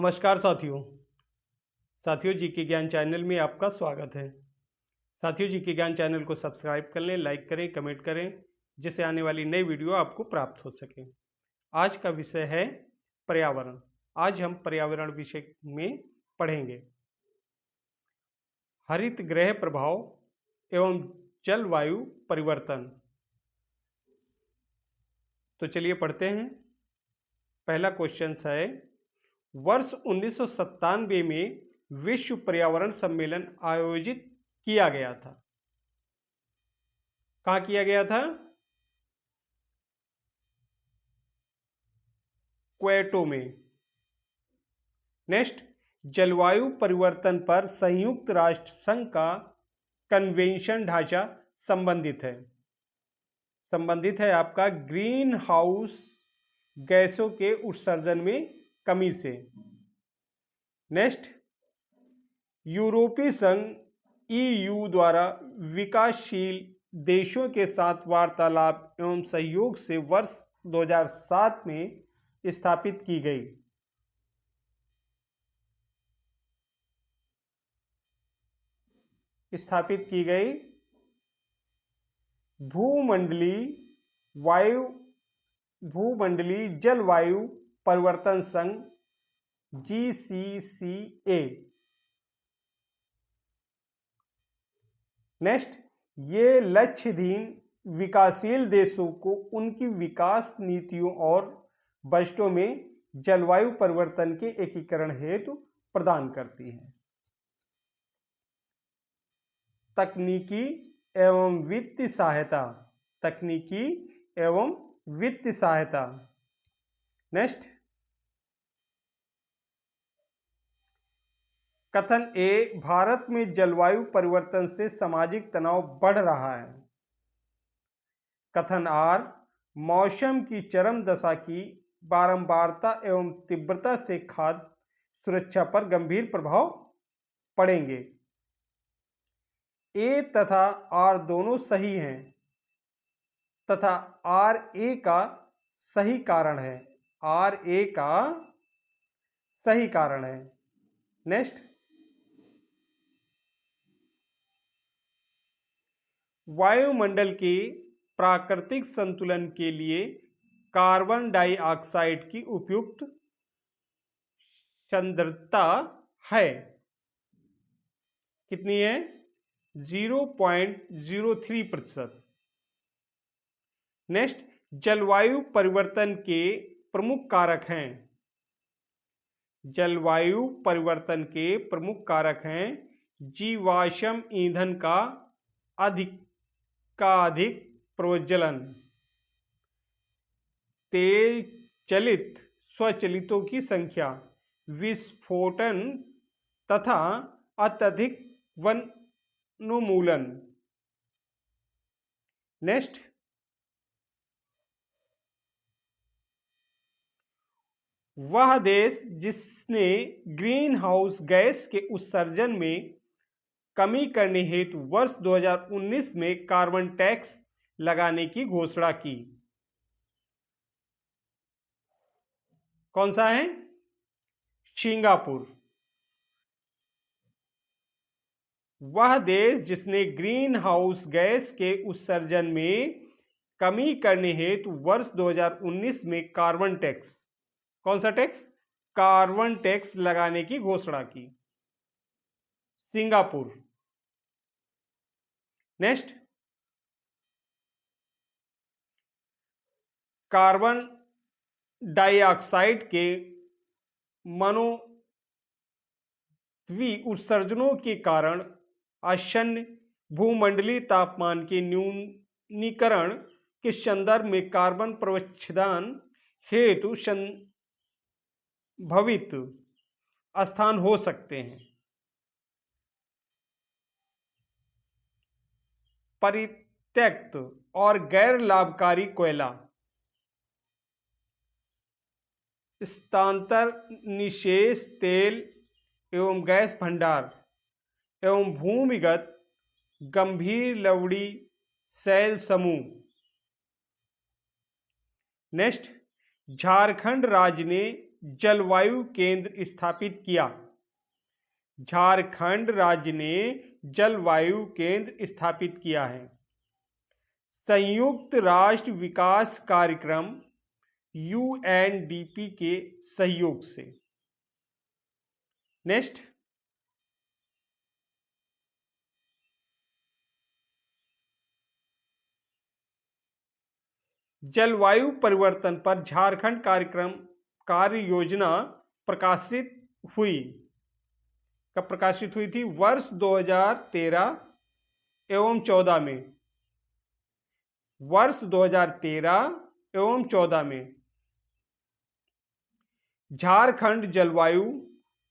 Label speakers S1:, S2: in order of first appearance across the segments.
S1: नमस्कार साथियों जी के ज्ञान चैनल में आपका स्वागत है। साथियों जी के ज्ञान चैनल को सब्सक्राइब कर लें, लाइक करें, कमेंट करें, जिससे आने वाली नई वीडियो आपको प्राप्त हो सके। आज का विषय है पर्यावरण। आज हम पर्यावरण विषय में पढ़ेंगे हरित गृह प्रभाव एवं जलवायु परिवर्तन। तो चलिए पढ़ते हैं। पहला क्वेश्चन है, वर्ष 1997 में विश्व पर्यावरण सम्मेलन आयोजित किया गया था। कहाँ किया गया था? क्वेटो में। नेक्स्ट, जलवायु परिवर्तन पर संयुक्त राष्ट्र संघ का कन्वेंशन ढांचा संबंधित है आपका ग्रीन हाउस गैसों के उत्सर्जन में कमी से। नेक्स्ट, यूरोपीय संघ EU द्वारा विकासशील देशों के साथ वार्तालाप एवं सहयोग से वर्ष 2007 में स्थापित की गई। भूमंडलीय जलवायु परिवर्तन संघ GCCA। नेक्स्ट, ये लक्ष्यहीन विकासशील देशों को उनकी विकास नीतियों और बजटों में जलवायु परिवर्तन के एकीकरण हेतु प्रदान करती है। तकनीकी एवं वित्तीय सहायता। नेक्स्ट, कथन ए, भारत में जलवायु परिवर्तन से सामाजिक तनाव बढ़ रहा है। कथन आर, मौसम की चरम दशा की बारंबारता एवं तीव्रता से खाद्य सुरक्षा पर गंभीर प्रभाव पड़ेंगे। ए तथा आर दोनों सही हैं तथा आर ए का सही कारण है। नेक्स्ट, वायुमंडल के प्राकृतिक संतुलन के लिए कार्बन डाइऑक्साइड की उपयुक्त सांद्रता है। कितनी है? 0.03%। नेक्स्ट, जलवायु परिवर्तन के प्रमुख कारक हैं जीवाश्म ईंधन का अधिक प्रज्वलन, तेल चलित स्वचालितों की संख्या, विस्फोटन तथा अत्यधिक वनोन्मूलन। नेक्स्ट, वह देश जिसने ग्रीन हाउस गैस के उत्सर्जन में कमी करने हेतु वर्ष 2019 में कार्बन टैक्स लगाने की घोषणा की। कौन सा है? सिंगापुर। वह देश जिसने ग्रीन हाउस गैस के उत्सर्जन में कमी करने हेतु वर्ष 2019 में कार्बन टैक्स, कौन सा टैक्स? कार्बन टैक्स लगाने की घोषणा की। सिंगापुर। नेक्स्ट, कार्बन डाइऑक्साइड के मनोत्सर्गी उत्सर्जनों के कारण आसन्न भूमंडलीय तापमान के न्यूनीकरण के संदर्भ में कार्बन प्रच्छेदन हेतु संभावित स्थान हो सकते हैं। परित्यक्त और गैर लाभकारी कोयला, स्थानांतर निशेष तेल एवं गैस भंडार एवं भूमिगत गंभीर लवणी शैल समूह। नेक्स्ट, झारखंड राज्य ने जलवायु केंद्र स्थापित किया? झारखंड राज्य ने जलवायु केंद्र स्थापित किया है। संयुक्त राष्ट्र विकास कार्यक्रम UNDP के सहयोग से। नेक्स्ट, जलवायु परिवर्तन पर झारखंड कार्यक्रम कार्य योजना प्रकाशित हुई। कब प्रकाशित हुई थी? वर्ष 2013 एवं 14 में। वर्ष 2013 एवं 14 में झारखंड जलवायु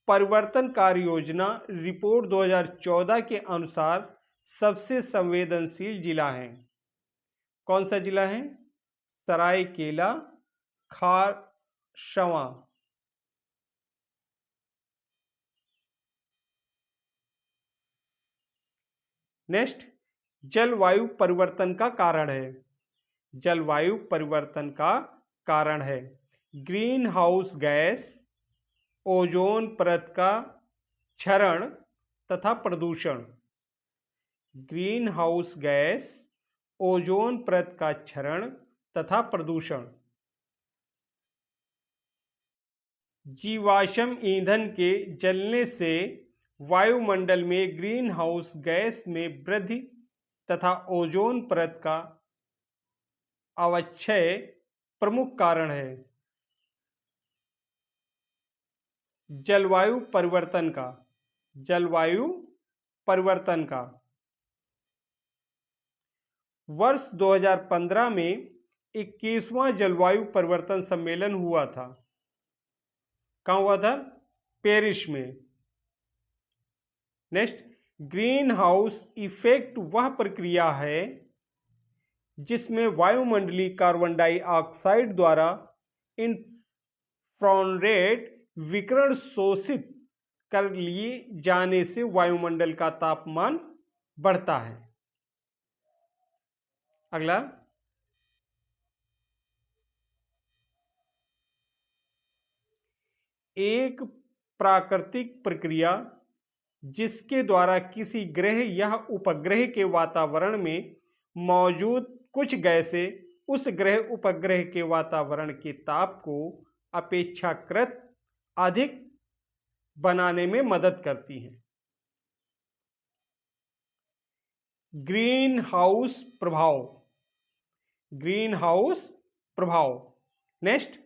S1: परिवर्तन कार्य योजना रिपोर्ट 2014 के अनुसार सबसे संवेदनशील जिला है। कौन सा जिला है? सरायकेला खरसावां। नेक्स्ट, जलवायु परिवर्तन का कारण है। जलवायु परिवर्तन का कारण है ग्रीन हाउस गैस, ओजोन परत का क्षरण तथा प्रदूषण। ग्रीन हाउस गैस, ओजोन परत का क्षरण तथा प्रदूषण। जीवाश्म ईंधन के जलने से वायुमंडल में ग्रीन हाउस गैस में वृद्धि तथा ओजोन परत का अवक्षय प्रमुख कारण है। जलवायु परिवर्तन का, जलवायु परिवर्तन का वर्ष 2015 में 21वां जलवायु परिवर्तन सम्मेलन हुआ था। कहाँ हुआ था? पेरिस में। नेक्स्ट, ग्रीन हाउस इफेक्ट वह प्रक्रिया है जिसमें वायुमंडलीय कार्बन डाइऑक्साइड द्वारा इंफ्रारेड विकिरण शोषित कर लिए जाने से वायुमंडल का तापमान बढ़ता है। अगला, एक प्राकृतिक प्रक्रिया जिसके द्वारा किसी ग्रह या उपग्रह के वातावरण में मौजूद कुछ गैसें उस ग्रह उपग्रह के वातावरण के ताप को अपेक्षाकृत अधिक बनाने में मदद करती हैं। ग्रीन हाउस प्रभाव, ग्रीन हाउस प्रभाव। नेक्स्ट,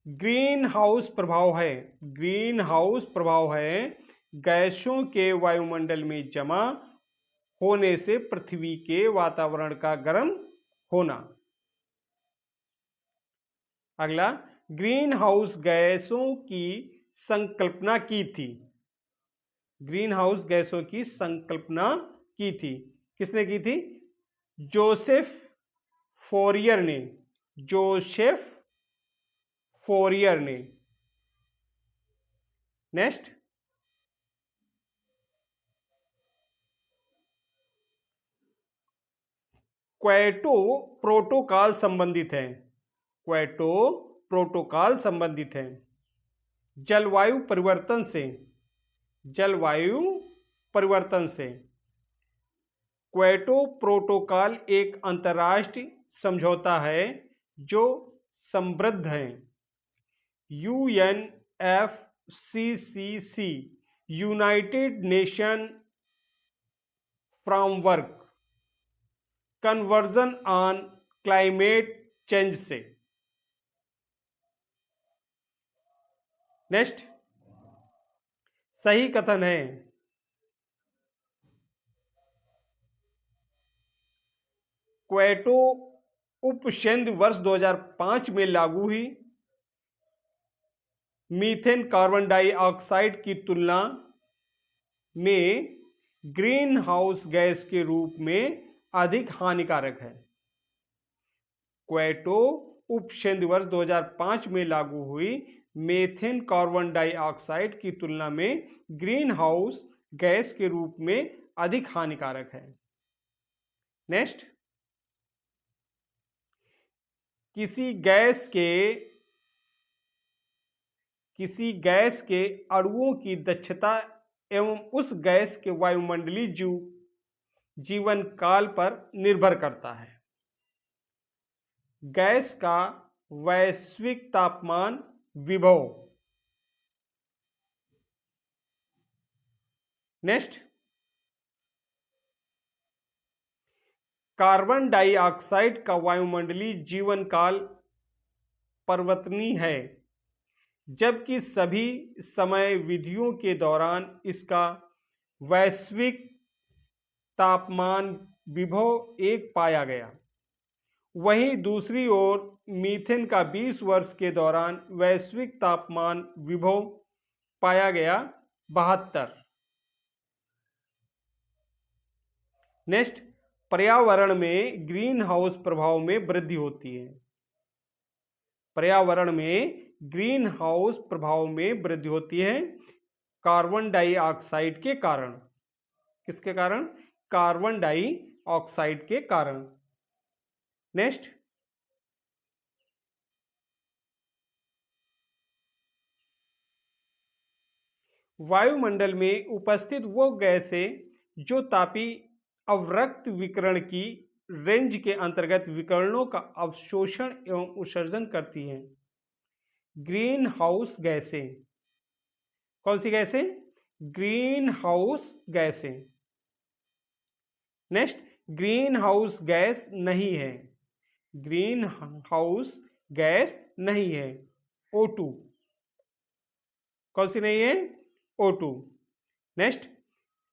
S1: ग्रीन हाउस प्रभाव है, ग्रीन हाउस प्रभाव है गैसों के वायुमंडल में जमा होने से पृथ्वी के वातावरण का गर्म होना। अगला, ग्रीन हाउस गैसों की संकल्पना की थी। ग्रीन हाउस गैसों की संकल्पना की थी। किसने की थी? जोसेफ फोरियर ने, जोसेफ फोरियर ने। नेक्स्ट, क्योटो प्रोटोकॉल संबंधित है, क्योटो प्रोटोकॉल संबंधित है जलवायु परिवर्तन से, जलवायु परिवर्तन से। क्योटो प्रोटोकॉल एक अंतर्राष्ट्रीय समझौता है जो समृद्ध है। UNFCCC United nation framework conversion on climate change से। नेक्स्ट, सही कथन है क्योटो उपसंधि वर्ष 2005 में लागू हुई। मीथेन कार्बन डाइऑक्साइड की तुलना में ग्रीन हाउस गैस के रूप में अधिक हानिकारक है। क्योटो उपसंधि वर्ष 2005 में लागू हुई मीथेन कार्बन डाइऑक्साइड की तुलना में ग्रीन हाउस गैस के रूप में अधिक हानिकारक है। नेक्स्ट, किसी गैस के किसी गैस के अणुओं की दक्षता एवं उस गैस के वायुमंडलीय जीवन काल पर निर्भर करता है। गैस का वैश्विक तापमान विभव। नेक्स्ट, कार्बन डाइऑक्साइड का वायुमंडलीय जीवन काल परिवर्तनीय है, जबकि सभी समय विधियों के दौरान इसका वैश्विक तापमान विभव एक पाया गया। वहीं दूसरी ओर मीथेन का 20 वर्ष के दौरान वैश्विक तापमान विभव पाया गया 72। नेक्स्ट, पर्यावरण में ग्रीन हाउस प्रभाव में वृद्धि होती है। पर्यावरण में ग्रीन हाउस प्रभाव में वृद्धि होती है कार्बन डाइऑक्साइड के कारण। किसके कारण? कार्बन डाइऑक्साइड के कारण। नेक्स्ट, वायुमंडल में उपस्थित वो गैसें जो तापीय अवरक्त विकिरण की रेंज के अंतर्गत विकिरणों का अवशोषण एवं उत्सर्जन करती हैं। ग्रीन हाउस गैसें। कौन सी गैसें? ग्रीन हाउस गैसें। नेक्स्ट, ग्रीन हाउस गैस नहीं है। ग्रीन हाउस गैस नहीं है, O2। कौन सी नहीं है? O2। नेक्स्ट,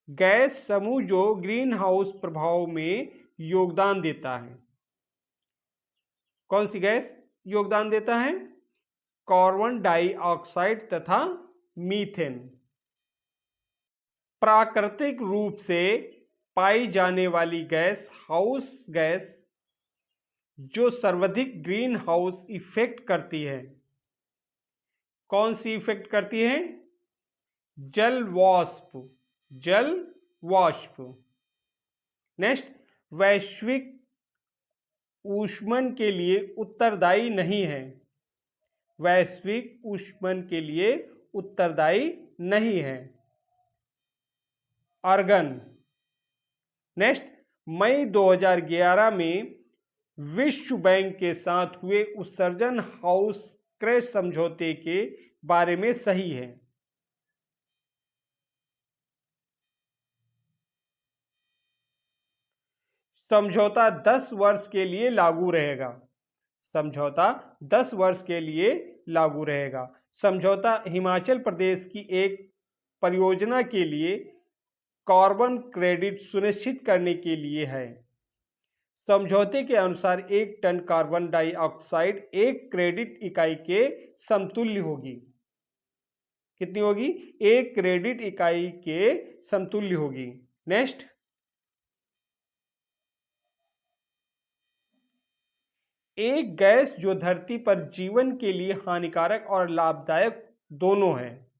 S1: गैस समूह जो ग्रीन हाउस प्रभाव में योगदान देता है। कौन सी गैस योगदान देता है? कार्बन डाइऑक्साइड तथा मीथेन। प्राकृतिक रूप से पाई जाने वाली गैस हाउस गैस जो सर्वाधिक ग्रीन हाउस इफेक्ट करती है। कौन सी इफेक्ट करती है? जल वाष्प। जल वाष्प। नेक्स्ट, वैश्विक ऊष्मन के लिए उत्तरदायी नहीं है। वैश्विक ऊष्मन के लिए उत्तरदायी नहीं है। आर्गन। नेक्स्ट, मई 2011 में विश्व बैंक के साथ हुए उत्सर्जन हाउस क्रैश समझौते के बारे में सही है। समझौता 10 वर्ष के लिए लागू रहेगा। समझौता 10 वर्ष के लिए लागू रहेगा। समझौता हिमाचल प्रदेश की एक परियोजना के लिए कार्बन क्रेडिट सुनिश्चित करने के लिए है। समझौते के अनुसार 1 टन कार्बन डाइऑक्साइड 1 क्रेडिट इकाई के समतुल्य होगी। कितनी होगी? 1 क्रेडिट इकाई के समतुल्य होगी। नेक्स्ट, एक गैस जो धरती पर जीवन के लिए हानिकारक और लाभदायक दोनों है।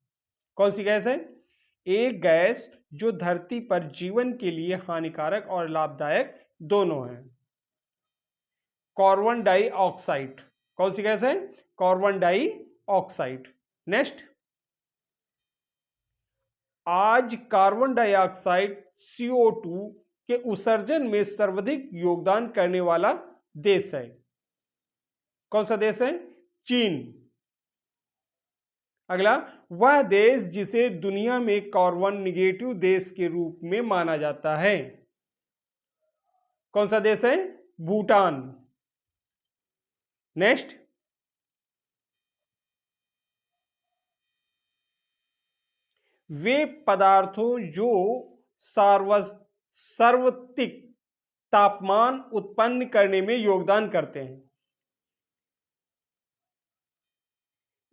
S1: कौन सी गैस है? एक गैस जो धरती पर जीवन के लिए हानिकारक और लाभदायक दोनों है। Carbon dioxide. कौन सी गैस है? Carbon dioxide. नेक्स्ट, आज कार्बन डाइऑक्साइड CO2 के उत्सर्जन में सर्वाधिक योगदान करने वाला देश है। कौन सा देश है? चीन। अगला, वह देश जिसे दुनिया में कार्बन निगेटिव देश के रूप में माना जाता है। कौन सा देश है? भूटान। नेक्स्ट, वे पदार्थों जो सर्वाधिक तापमान उत्पन्न करने में योगदान करते हैं।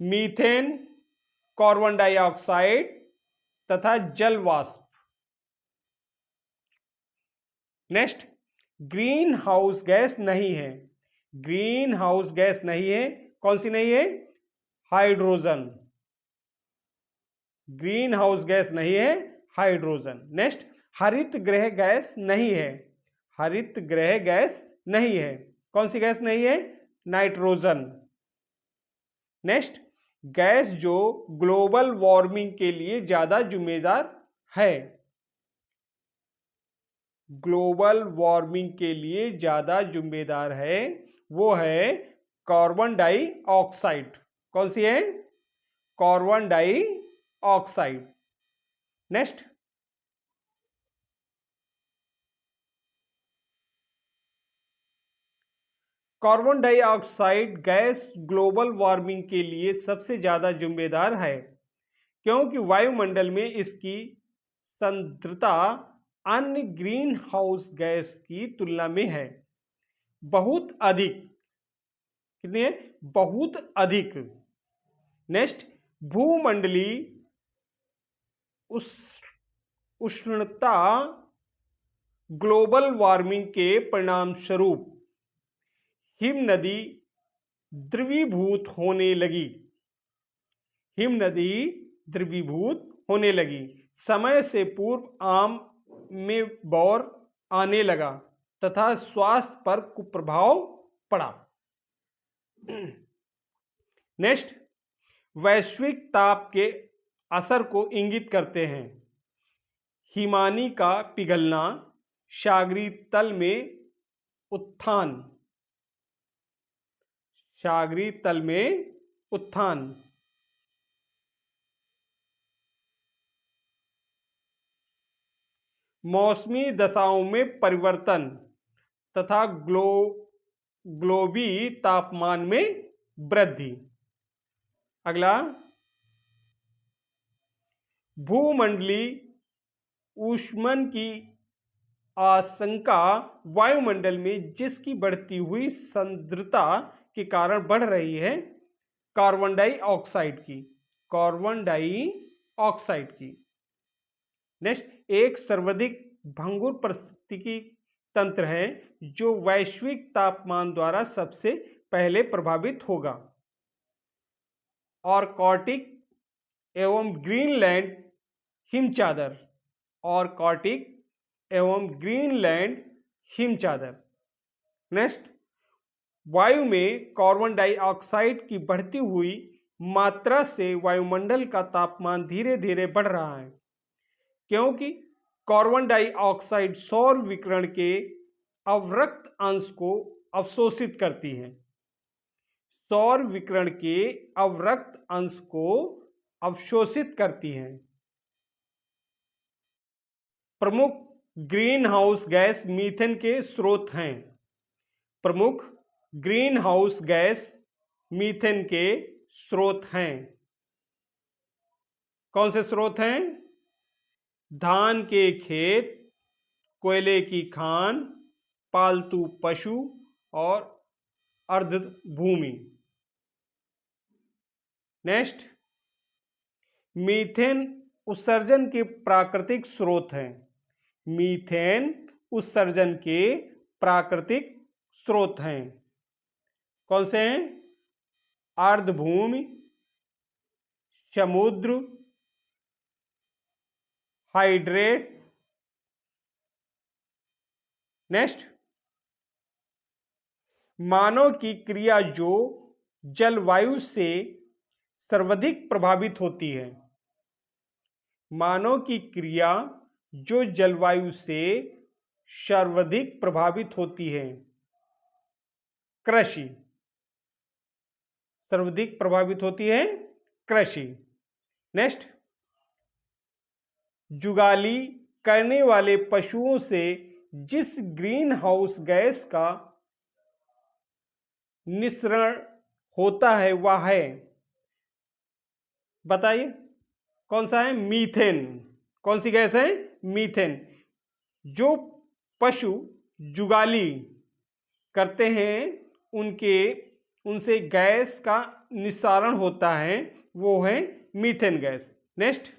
S1: मीथेन, कार्बन डाइऑक्साइड तथा जल वाष्प। नेक्स्ट, ग्रीन हाउस गैस नहीं है। ग्रीन हाउस गैस नहीं है। कौन सी नहीं है? हाइड्रोजन। ग्रीन हाउस गैस नहीं है, हाइड्रोजन। नेक्स्ट, हरित गृह गैस नहीं है। हरित गृह गैस नहीं है। कौन सी गैस नहीं है? नाइट्रोजन। नेक्स्ट, गैस जो ग्लोबल वार्मिंग के लिए ज्यादा जिम्मेदार है, ग्लोबल वार्मिंग के लिए ज्यादा जिम्मेदार है, वो है कार्बन डाइऑक्साइड। कौन सी है? Carbon dioxide. Next, carbon dioxide gas global warming के लिए सबसे ज्यादा जिम्मेदार है क्योंकि वायुमंडल में इसकी सांद्रता अन्य ग्रीन हाउस गैस की तुलना में है बहुत अधिक। कितनी है? बहुत अधिक। नेक्स्ट, भूमंडलीय उष्णता ग्लोबल वार्मिंग के परिणाम स्वरूप हिम नदी द्रवीभूत होने लगी। हिम नदी द्रवीभूत होने लगी। समय से पूर्व आम में बौर आने लगा तथा स्वास्थ्य पर कुप्रभाव पड़ा। नेक्स्ट, वैश्विक ताप के असर को इंगित करते हैं हिमानी का पिघलना, सागरीय तल में उत्थान, सागरीय तल में उत्थान, मौसमी दशाओं में परिवर्तन तथा ग्लोबी तापमान में वृद्धि। अगला, भूमंडलीय ऊष्मन की आशंका वायुमंडल में जिसकी बढ़ती हुई सांद्रता के कारण बढ़ रही है कार्बन डाइऑक्साइड की, कार्बन डाइऑक्साइड की। नेक्स्ट, एक सर्वाधिक भंगुर पारिस्थितिकी तंत्र है जो वैश्विक तापमान द्वारा सबसे पहले प्रभावित होगा। आर्कटिक एवं ग्रीनलैंड हिमचादर, आर्कटिक एवं ग्रीनलैंड हिमचादर। नेक्स्ट, वायु में कार्बन डाइऑक्साइड की बढ़ती हुई मात्रा से वायुमंडल का तापमान धीरे धीरे बढ़ रहा है क्योंकि कार्बन डाइऑक्साइड सौर विकिरण के अवरक्त अंश को अवशोषित करती है। सौर विकिरण के अवरक्त अंश को अवशोषित करती है। प्रमुख ग्रीन हाउस गैस मीथेन के स्रोत हैं। प्रमुख ग्रीन हाउस गैस मीथेन के स्रोत हैं। कौन से स्रोत हैं? धान के खेत, कोयले की खान, पालतू पशु और अर्ध भूमि। नेक्स्ट, मीथेन उत्सर्जन के प्राकृतिक स्रोत हैं। मीथेन उत्सर्जन के प्राकृतिक स्रोत हैं। कौन से हैं? अर्धभूमि, समुद्र, हाइड्रेट। नेक्स्ट, मानव की क्रिया जो जलवायु से सर्वाधिक प्रभावित होती है। मानव की क्रिया जो जलवायु से सर्वाधिक प्रभावित होती है। कृषि, सर्वाधिक प्रभावित होती है कृषि। नेक्स्ट, जुगाली करने वाले पशुओं से जिस ग्रीन हाउस गैस का निस्सरण होता है वह है, बताइए कौन सा है? मीथेन। कौन सी गैस है? मीथेन। जो पशु जुगाली करते हैं उनसे गैस का निस्सारण होता है, वो है methane gas. Next,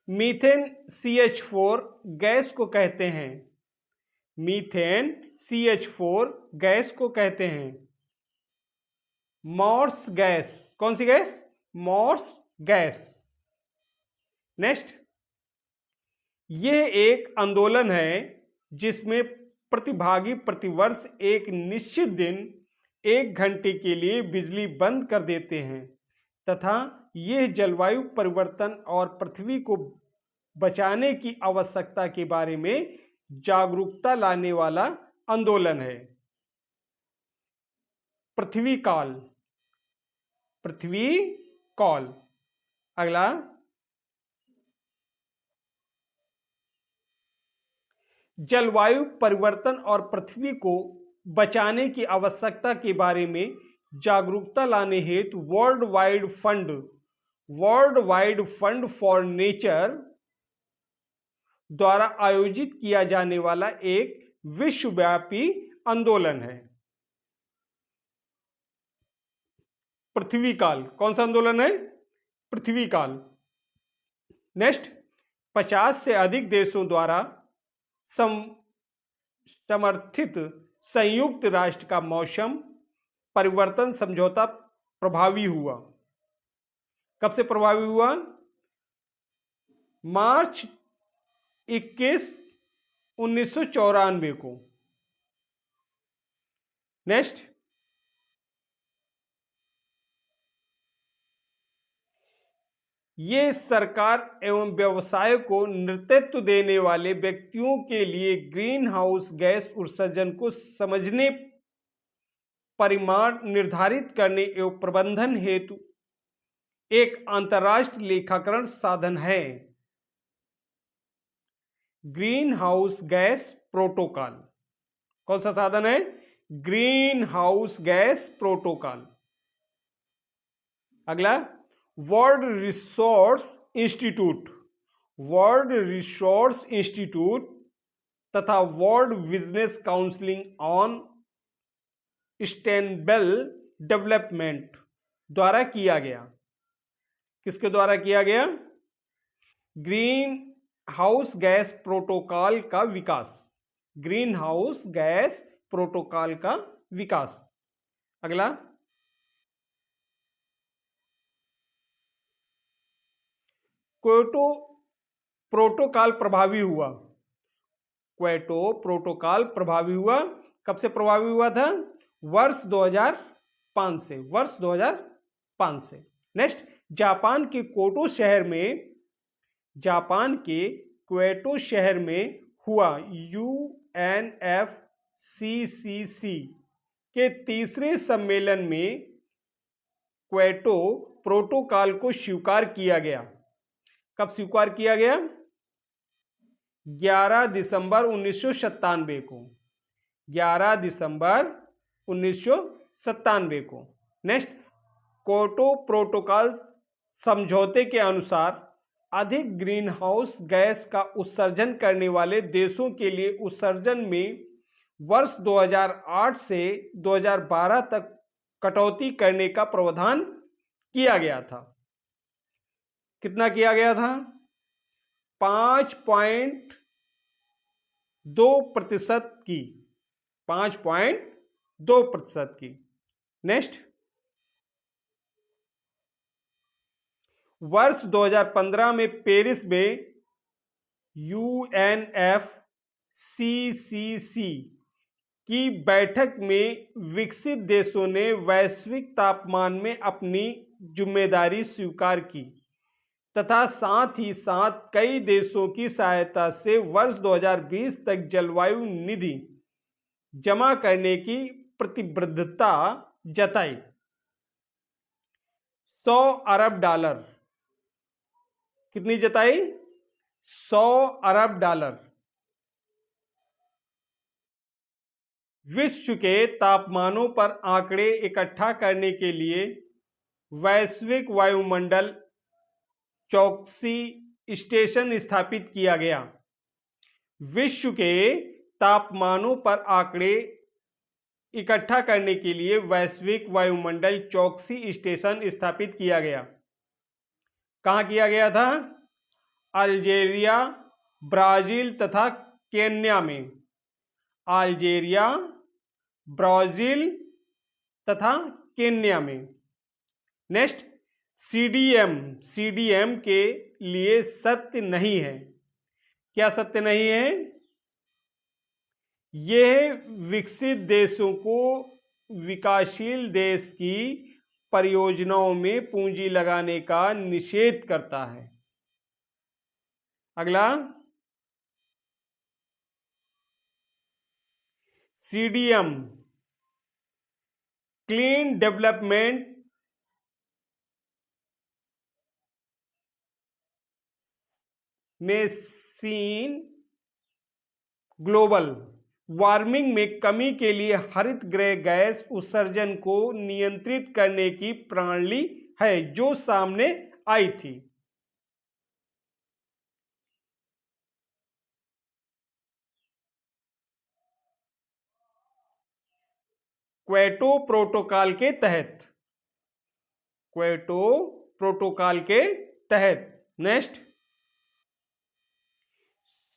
S1: methane CH4 gas को कहते हैं। मीथेन CH4 गैस को कहते हैं मॉर्स गैस। कौन सी गैस? Moore's gas. नेक्स्ट, यह एक आंदोलन है जिसमें प्रतिभागी प्रतिवर्ष एक निश्चित दिन 1 घंटे के लिए बिजली बंद कर देते हैं तथा यह जलवायु परिवर्तन और पृथ्वी को बचाने की आवश्यकता के बारे में जागरूकता लाने वाला आंदोलन है। पृथ्वी कॉल, पृथ्वी कॉल। अगला, जलवायु परिवर्तन और पृथ्वी को बचाने की आवश्यकता के बारे में जागरूकता लाने हेतु world wide fund for nature द्वारा आयोजित किया जाने वाला एक विश्वव्यापी आंदोलन है। पृथ्वी काल। कौन सा आंदोलन है? पृथ्वी काल। नेक्स्ट, 50 से अधिक देशों द्वारा समर्थित संयुक्त राष्ट्र का मौसम परिवर्तन समझौता प्रभावी हुआ। कब से प्रभावी हुआ? मार्च 21, 1994 को। नेक्स्ट, ये सरकार एवं व्यवसाय को नेतृत्व देने वाले व्यक्तियों के लिए ग्रीन हाउस गैस उत्सर्जन को समझने, परिमाण निर्धारित करने एवं प्रबंधन हेतु एक अंतर्राष्ट्रीय लेखाकरण साधन है। Green house gas protocol. कौन सा साधन है? Green house gas protocol. अगला, वर्ल्ड रिसोर्स इंस्टीट्यूट तथा world business council on sustainable development द्वारा किया गया। किसके द्वारा किया गया? ग्रीन हाउस गैस प्रोटोकॉल का विकास। ग्रीन हाउस गैस प्रोटोकॉल का विकास। अगला, क्योटो प्रोटोकॉल प्रभावी हुआ। क्योटो प्रोटोकॉल प्रभावी हुआ। कब से प्रभावी हुआ था? वर्ष 2005 से। वर्ष 2005 से। नेक्स्ट, जापान के क्योटो शहर में हुआ UNFCCC के तीसरे सम्मेलन में क्योटो प्रोटोकॉल को स्वीकार किया गया। कब स्वीकार किया गया? 11 दिसंबर 1997 को। 11 दिसंबर 1997 को। नेक्स्ट, क्योटो प्रोटोकॉल समझौते के अनुसार अधिक ग्रीन हाउस गैस का उत्सर्जन करने वाले देशों के लिए उत्सर्जन में वर्ष 2008 से 2012 तक कटौती करने का प्रावधान किया गया था। कितना किया गया था? 5.2% की। 5.2% की। नेक्स्ट, वर्ष 2015 में पेरिस में UNFCCC की बैठक में विकसित देशों ने वैश्विक तापमान में अपनी जिम्मेदारी स्वीकार की तथा साथ ही साथ कई देशों की सहायता से वर्ष 2020 तक जलवायु निधि जमा करने की प्रतिबद्धता जताई। 100 अरब डॉलर। कितनी जताई? 100 अरब डॉलर। विश्व के तापमानों पर आंकड़े इकट्ठा करने के लिए वैश्विक वायुमंडल चौकसी स्टेशन स्थापित किया गया। विश्व के तापमानों पर आंकड़े इकट्ठा करने के लिए वैश्विक वायुमंडल चौकसी स्टेशन स्थापित किया गया। कहाँ किया गया था? अल्जीरिया, ब्राजील तथा केन्या में। अल्जीरिया, ब्राजील तथा केन्या में। नेक्स्ट, सीडीएम के लिए सत्य नहीं है। क्या सत्य नहीं है? यह विकसित देशों को विकासशील देश की परियोजनाओं में पूंजी लगाने का निषेध करता है। अगला, CDM clean development machine global warming में कमी के लिए हरित गृह गैस उत्सर्जन को नियंत्रित करने की प्रणाली है जो सामने आई थी। क्योटो प्रोटोकॉल के तहत, क्योटो प्रोटोकॉल के तहत। नेक्स्ट,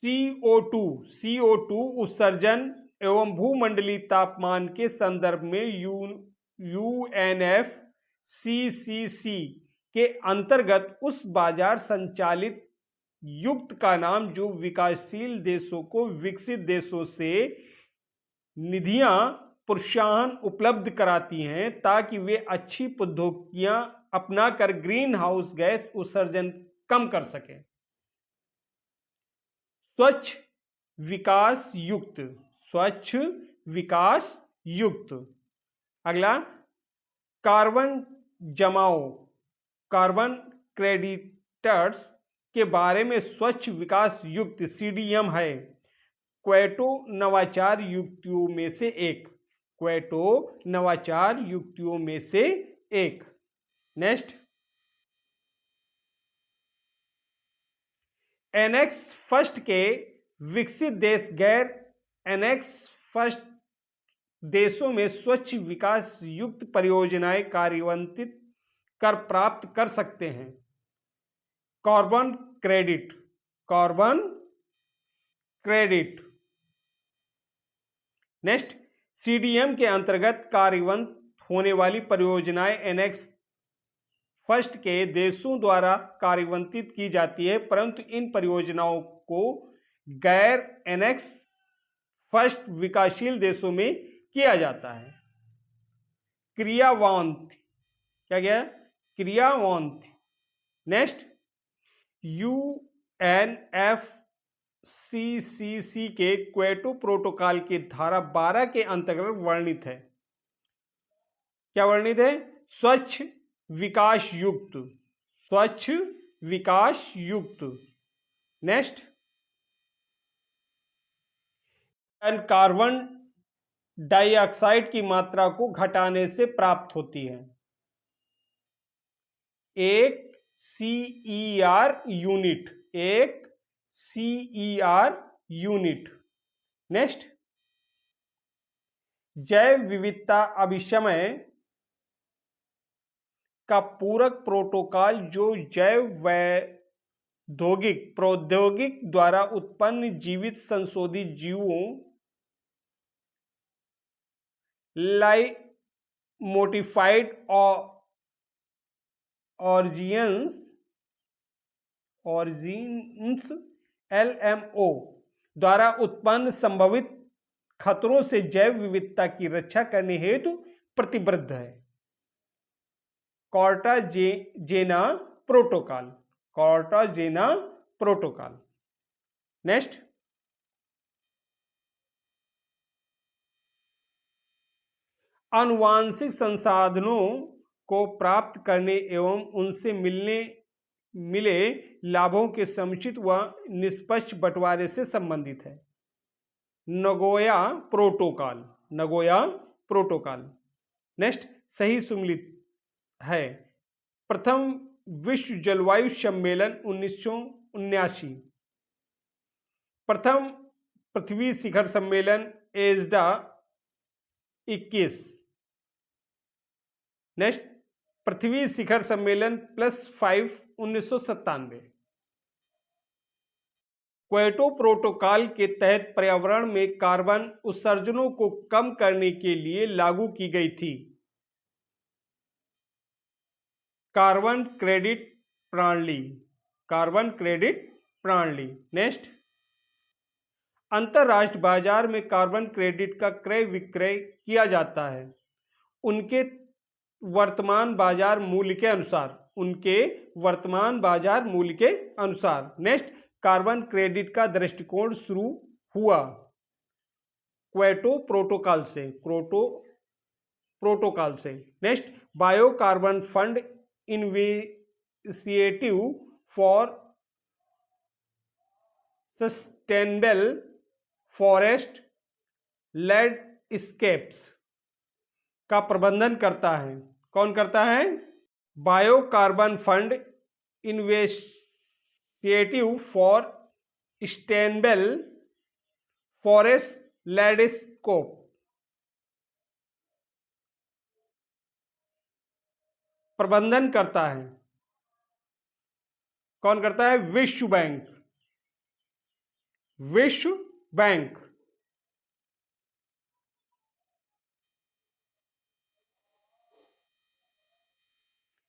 S1: CO2 उत्सर्जन एवं भूमंडलीय तापमान के संदर्भ में UNFCCC के अंतर्गत उस बाजार संचालित युक्त का नाम जो विकासशील देशों को विकसित देशों से निधियां प्रोत्साहन उपलब्ध कराती हैं ताकि वे अच्छी प्रौद्योगिकियां अपनाकर ग्रीन हाउस गैस उत्सर्जन कम कर सकें। स्वच्छ विकास युक्त, स्वच्छ विकास युक्त। अगला, कार्बन जमाओ, कार्बन क्रेडिटर्स के बारे में स्वच्छ विकास युक्त CDM है क्योटो नवाचार युक्तियों में से एक, क्योटो नवाचार युक्तियों में से एक। नेक्स्ट, एनेक्स फर्स्ट के विकसित देश गैर एनेक्स फर्स्ट देशों में स्वच्छ विकास युक्त परियोजनाएं कार्यान्वित कर प्राप्त कर सकते हैं। Carbon credit, carbon credit. Next, CDM के अंतर्गत कार्यान्वित होने वाली परियोजनाएं एनेक्स फर्स्ट के देशों द्वारा कार्यान्वित की जाती है, परंतु इन परियोजनाओं को गैर एनेक्स फर्स्ट विकासशील देशों में किया जाता है। क्रियान्वित, क्या गया? क्रियान्वित। नेक्स्ट, UNFCCC के क्योटो प्रोटोकॉल की धारा 12 के अंतर्गत वर्णित है। क्या वर्णित है? स्वच्छ विकास युक्त, स्वच्छ विकास युक्त। नेक्स्ट, कार्बन डाइऑक्साइड की मात्रा को घटाने से प्राप्त होती है। एक CER यूनिट, एक CER यूनिट। नेक्स्ट, जैव विविधता अभिशमन का पूरक प्रोटोकॉल जो जैव वैद्योगिक प्रौद्योगिक द्वारा उत्पन्न जीवित संशोधित जीवों मोडिफाइड ऑर्जिन्स LMO द्वारा उत्पन्न संभावित खतरों से जैव विविधता की रक्षा करने हेतु प्रतिबद्ध है। Cartagena protocol, Cartagena protocol. Next, आनुवांशिक संसाधनों को प्राप्त करने एवं उनसे मिले लाभों के समुचित व निष्पक्ष बंटवारे से संबंधित है। Nagoya protocol, Nagoya protocol. Next, सही सुमेलित है। प्रथम विश्व जलवायु सम्मेलन 1979, प्रथम पृथ्वी शिखर सम्मेलन एजडा 21। नेक्स्ट, पृथ्वी शिखर सम्मेलन +5 1997। क्योटो प्रोटोकॉल के तहत पर्यावरण में कार्बन उत्सर्जनों को कम करने के लिए लागू की गई थी कार्बन क्रेडिट प्रणाली, कार्बन क्रेडिट प्रणाली। नेक्स्ट, अंतरराष्ट्रीय बाजार में कार्बन क्रेडिट का क्रय विक्रय किया जाता है उनके वर्तमान बाजार मूल्य के अनुसार। नेक्स्ट, कार्बन क्रेडिट का दृष्टिकोण शुरू हुआ क्योटो प्रोटोकॉल से। Next, bio carbon fund initiative for sustainable forest landscapes का प्रबंधन करता है। कौन करता है? Bio carbon fund initiative for sustainable forest landscape प्रबंधन करता है। कौन करता है? विश्व bank.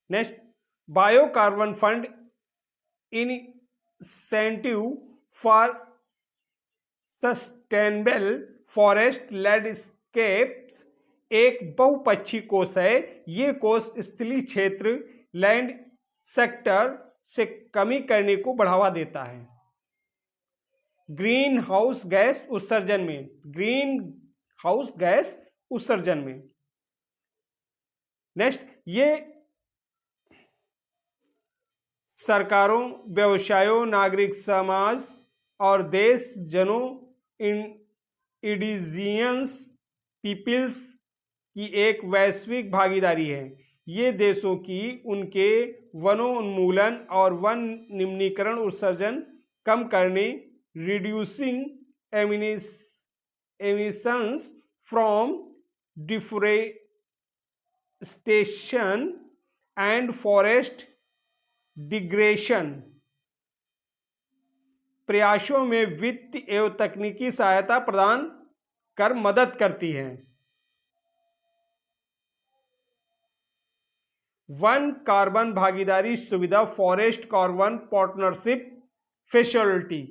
S1: Next, bio carbon fund incentive for sustainable forest landscapes एक बहुपक्षीय कोष है। ये कोष स्थलीय क्षेत्र लैंड सेक्टर से कमी करने को बढ़ावा देता है। ग्रीन हाउस गैस उत्सर्जन में। नेक्स्ट, ये सरकारों, व्यवसायों, नागरिक समाज और देश जनों, इंडिजिनियस पीपल्स की एक वैश्विक भागीदारी है। ये देशों की उनके वनोन्मूलन और वन निम्नीकरण उत्सर्जन कम करने, reducing emissions from deforestation and forest degradation प्रयासों में वित्त एवं तकनीकी सहायता प्रदान कर मदद करती है। वन कार्बन भागीदारी सुविधा forest carbon partnership facility.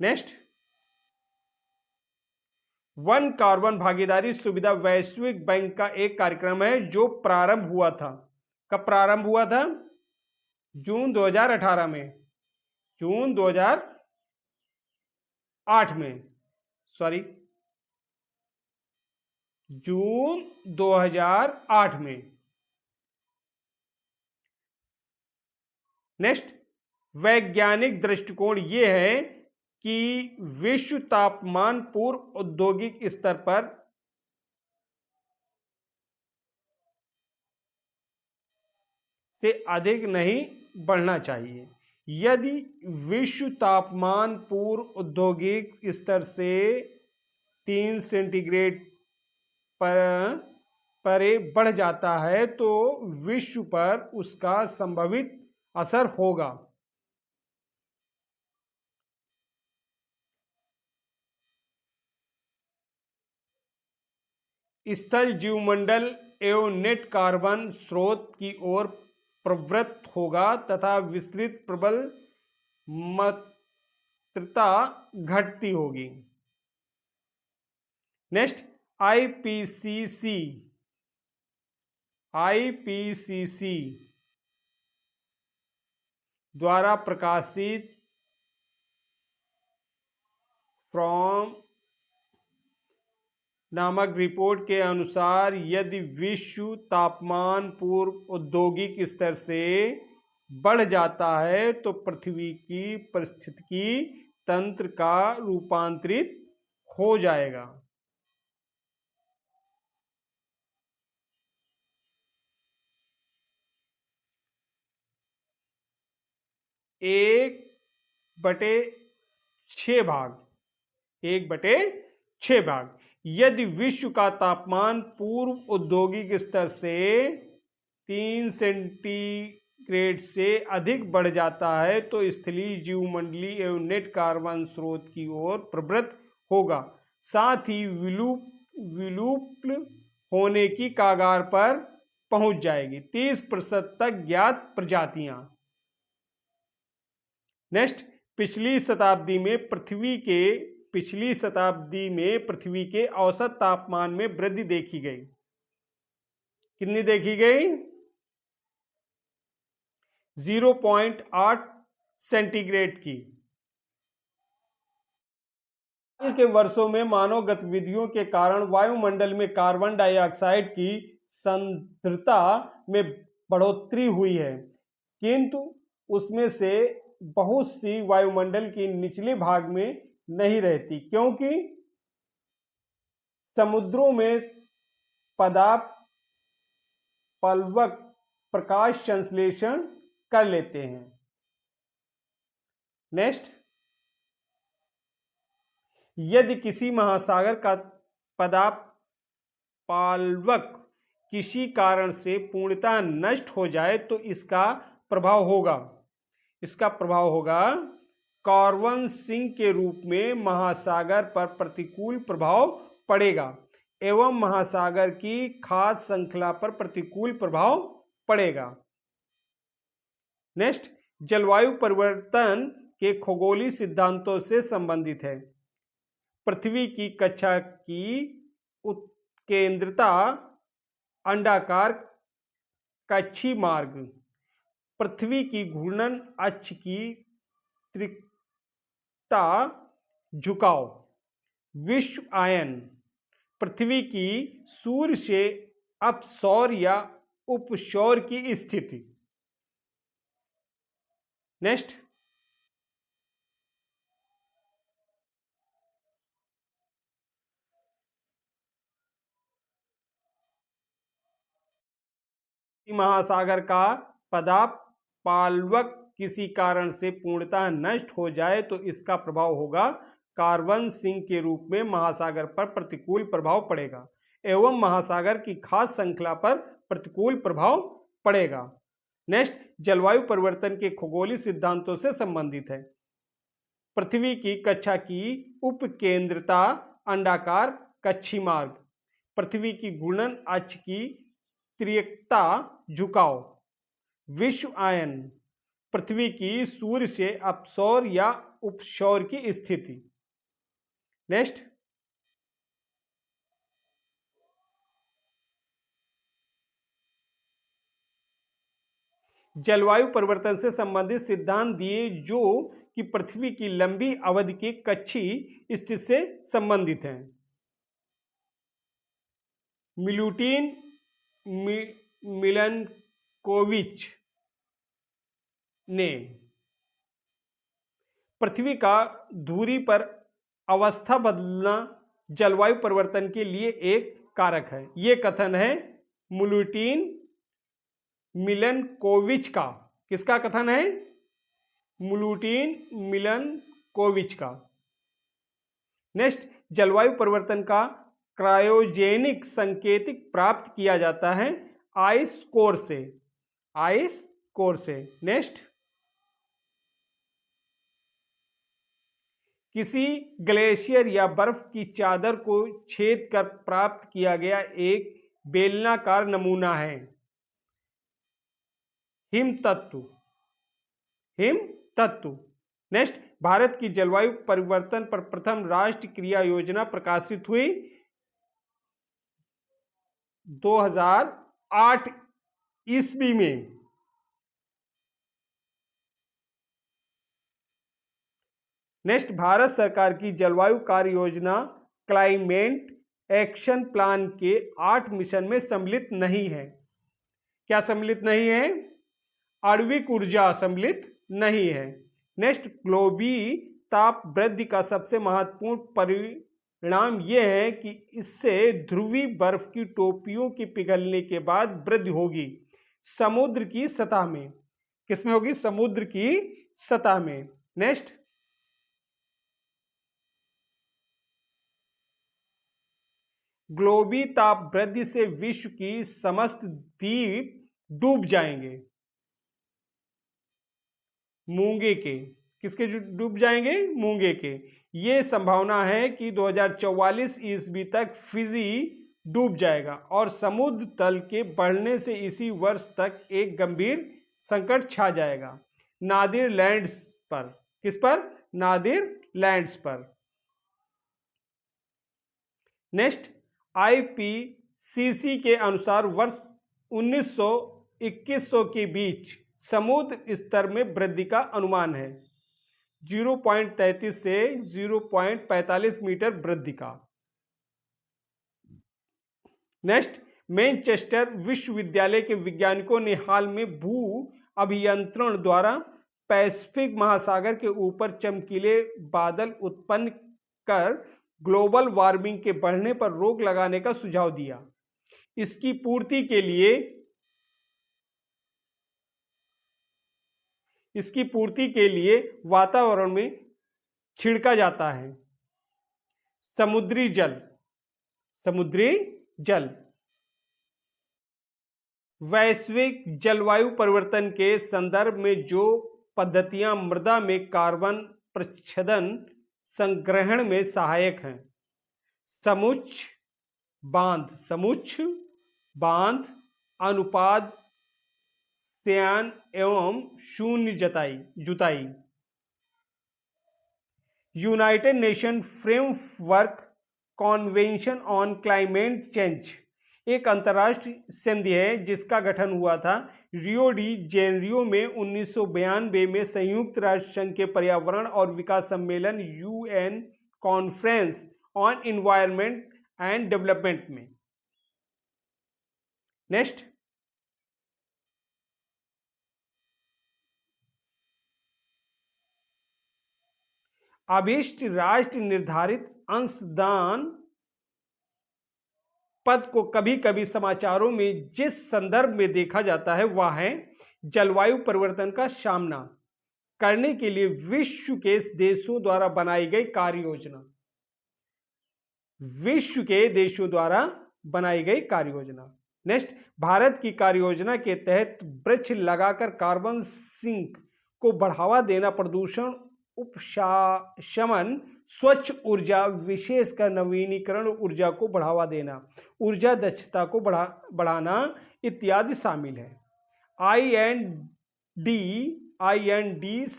S1: Next, one carbon भागीदारी सुविधा वैश्विक बैंक का एक कार्यक्रम है जो प्रारंभ हुआ था। कब प्रारंभ हुआ था? जून 2008 में। जून 2008 में। नेक्स्ट, वैज्ञानिक दृष्टिकोण ये है कि विश्व तापमान पूर्व औद्योगिक स्तर पर से अधिक नहीं बढ़ना चाहिए। यदि विश्व तापमान पूर्व औद्योगिक स्तर से 3 सेंटीग्रेड परे बढ़ जाता है तो विश्व पर उसका संभावित असर होगा। स्थल जीवमंडल एवं नेट कार्बन स्रोत की ओर प्रवृत्त होगा तथा विस्तृत प्रबल मात्रा घटती होगी। नेक्स्ट, आईपीसीसी द्वारा प्रकाशित फ्रॉम नामक रिपोर्ट के अनुसार यदि विश्व तापमान पूर्व औद्योगिक स्तर से बढ़ जाता है तो पृथ्वी की पारिस्थितिकी तंत्र का रूपांतरित हो जाएगा। एक बटे छह भाग। यदि विश्व का तापमान पूर्व औद्योगिक स्तर से 3 सेंटीग्रेड से अधिक बढ़ जाता है तो स्थलीय जीवमंडलीय एवं नेट कार्बन स्रोत की ओर प्रवृत्त होगा। साथ ही विलुप्त होने की कगार पर पहुंच जाएगी 30% तक ज्ञात प्रजातियां। नेक्स्ट, पिछली शताब्दी में पृथ्वी के औसत तापमान में वृद्धि देखी गई। कितनी देखी गई? 0.8 सेंटीग्रेड की। हाल के वर्षों में मानव गतिविधियों के कारण वायुमंडल में कार्बन डाइऑक्साइड की सांद्रता में बढ़ोतरी हुई है, किंतु उसमें से बहुत सी वायुमंडल के निचले भाग में नहीं रहती, क्योंकि समुद्रों में पदार्थ प्लवक प्रकाश संश्लेषण कर लेते हैं। नेक्स्ट, यदि किसी महासागर का पदार्थ प्लवक किसी कारण से पूर्णतः नष्ट हो जाए तो इसका प्रभाव होगा कार्बन सिंक के रूप में महासागर पर प्रतिकूल प्रभाव पड़ेगा एवं महासागर की खाद्य श्रृंखला पर प्रतिकूल प्रभाव पड़ेगा। नेक्स्ट, जलवायु परिवर्तन के खगोलीय सिद्धांतों से संबंधित है। पृथ्वी की कक्षा की उत्केंद्रता, अंडाकार कक्षीय मार्ग, पृथ्वी की घूर्णन अक्ष की तीव्रता, झुकाव, विश्व आयन, पृथ्वी की सूर्य से अपसौर या उपसौर की स्थिति। नेक्स्ट, महासागर का पदार्थ प्लवक किसी कारण से पूर्णतः नष्ट हो जाए तो इसका प्रभाव होगा कार्बन सिंक के रूप में महासागर पर प्रतिकूल प्रभाव पड़ेगा एवं महासागर की खाद्य श्रृंखला पर प्रतिकूल प्रभाव पड़ेगा। नेक्स्ट, जलवायु परिवर्तन के खगोलीय सिद्धांतों से संबंधित है। पृथ्वी की कक्षा की उपकेंद्रता, अंडाकार कक्षीय मार्ग, पृथ्वी की घूर्णन अक्ष की तीव्रता, झुकाव, विश्व आयन, पृथ्वी की सूर्य से अपसौर या उपसौर की स्थिति। नेक्स्ट, जलवायु परिवर्तन से संबंधित सिद्धांत दिए जो कि पृथ्वी की लंबी अवधि के कक्षीय स्थिति से संबंधित हैं। मिलुटिन मिलनकोविच ने पृथ्वी का धुरी पर अवस्था बदलना जलवायु परिवर्तन के लिए एक कारक है। ये कथन है मिलुटिन मिलनकोविच का। किसका कथन है? मिलुटिन मिलनकोविच का। नेक्स्ट, जलवायु परिवर्तन का क्रायोजेनिक संकेतिक प्राप्त किया जाता है आइस कोर से। नेक्स्ट, किसी ग्लेशियर या बर्फ की चादर को छेद कर प्राप्त किया गया एक बेलनाकार नमूना है हिम तत्व। नेक्स्ट, भारत की जलवायु परिवर्तन पर प्रथम राष्ट्रीय क्रिया योजना प्रकाशित हुई 2008 ईस्वी में। नेक्स्ट, भारत सरकार की जलवायु कार्य योजना क्लाइमेट एक्शन प्लान के 8 मिशन में सम्मिलित नहीं है। क्या सम्मिलित नहीं है? आणविक ऊर्जा सम्मिलित नहीं है। नेक्स्ट, ग्लोबल ताप वृद्धि का सबसे महत्वपूर्ण परिणाम यह है कि इससे ध्रुवीय बर्फ की टोपियों के पिघलने के बाद वृद्धि होगी समुद्र की सतह में। किसमें होगी? समुद्र की सतह में। नेक्स्ट, ग्लोबल ताप वृद्धि से विश्व की समस्त द्वीप डूब जाएंगे। मूंगे के। किसके डूब जाएंगे? मूंगे के। ये संभावना है कि 2044 ईस्वी तक फिजी डूब जाएगा और समुद्र तल के बढ़ने से इसी वर्ष तक एक गंभीर संकट छा जाएगा नादिर लैंड्स पर। किस पर? नीदरलैंड्स पर। नेक्स्ट, आईपीसीसी के अनुसार वर्ष 1900-2100 के बीच समुद्र स्तर में वृद्धि का अनुमान है 0.33 से 0.45 मीटर वृद्धि का। नेक्स्ट, मैनचेस्टर विश्वविद्यालय के वैज्ञानिकों ने हाल में भू अभियंत्रण द्वारा पैसिफिक महासागर के ऊपर चमकीले बादल उत्पन्न कर ग्लोबल वार्मिंग के बढ़ने पर रोक लगाने का सुझाव दिया। इसकी पूर्ति के लिए वातावरण में छिड़का जाता है समुद्री जल। वैश्विक जलवायु परिवर्तन के संदर्भ में जो पद्धतियां मृदा में कार्बन प्रच्छेदन संग्रहण में सहायक हैं, समुच्च बांध, अनुपात श्यान एवं शून्य जुताई, United nation framework convention on climate change एक अंतर्राष्ट्रीय संधि है जिसका गठन हुआ था रियो डी जेनेरियो में 1992 में संयुक्त राष्ट्र संघ के पर्यावरण और विकास सम्मेलन UN conference on environment and development में। नेक्स्ट, अभीष्ट राष्ट्र निर्धारित अंशदान पद को कभी कभी समाचारों में जिस संदर्भ में देखा जाता है वह है जलवायु परिवर्तन का सामना करने के लिए विश्व के देशों द्वारा बनाई गई कार्य योजना। नेक्स्ट, भारत की कार्य योजना के तहत वृक्ष लगाकर कार्बन सिंक को बढ़ावा देना, प्रदूषण उपशमन, स्वच्छ ऊर्जा विशेषकर नवीनीकरण ऊर्जा को बढ़ावा देना, ऊर्जा दक्षता को बढ़ाना इत्यादि शामिल है।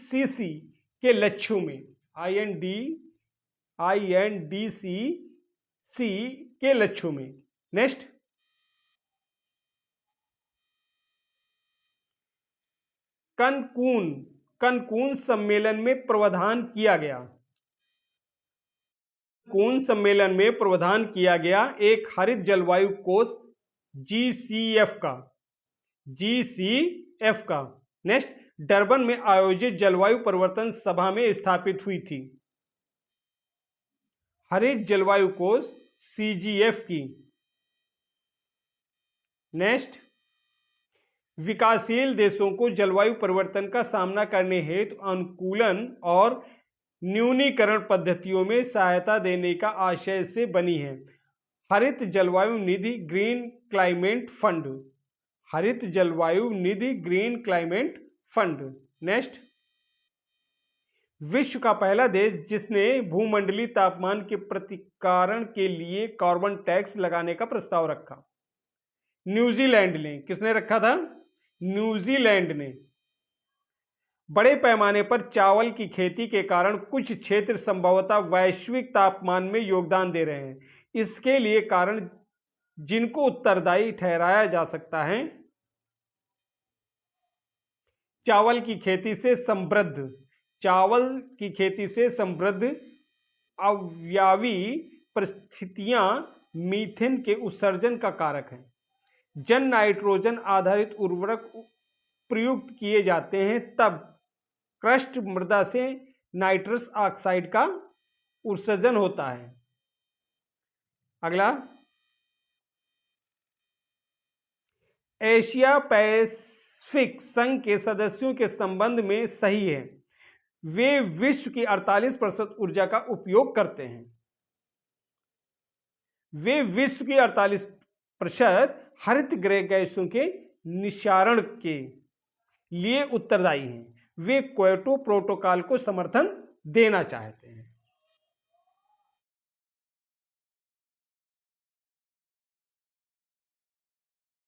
S1: INDCC के लक्ष्यों में नेक्स्ट, कनकून सम्मेलन में प्रावधान किया गया एक हरित जलवायु कोष GCF का। नेक्स्ट, डरबन में आयोजित जलवायु परिवर्तन सभा में स्थापित हुई थी हरित जलवायु कोष CGF की। नेक्स्ट, विकासशील देशों को जलवायु परिवर्तन का सामना करने हेतु अनुकूलन और न्यूनीकरण पद्धतियों में सहायता देने का आशय से बनी है हरित जलवायु निधि ग्रीन क्लाइमेट फंड। नेक्स्ट, विश्व का पहला देश जिसने भूमंडलीय तापमान के प्रतिकारण के लिए कार्बन टैक्स लगाने का प्रस्ताव रखा, न्यूजीलैंड ने। किसने रखा था? न्यूजीलैंड ने। बड़े पैमाने पर चावल की खेती के कारण कुछ क्षेत्र संभवतः वैश्विक तापमान में योगदान दे रहे हैं। इसके लिए कारण जिनको उत्तरदायी ठहराया जा सकता है चावल की खेती से समृद्ध अवयवी परिस्थितियां मीथेन के उत्सर्जन का कारक हैं। जन नाइट्रोजन आधारित उर्वरक प्रयुक्त किए जाते हैं तब क्रस्ट मृदा से नाइट्रस ऑक्साइड का उत्सर्जन होता है। अगला, एशिया पैसिफिक संघ के सदस्यों के संबंध में सही है। वे विश्व की 48% ऊर्जा का उपयोग करते हैं। वे विश्व की 48% हरित गृह गैसों के निस्सारण के लिए उत्तरदायी हैं। वे क्योटो प्रोटोकॉल को समर्थन देना चाहते हैं।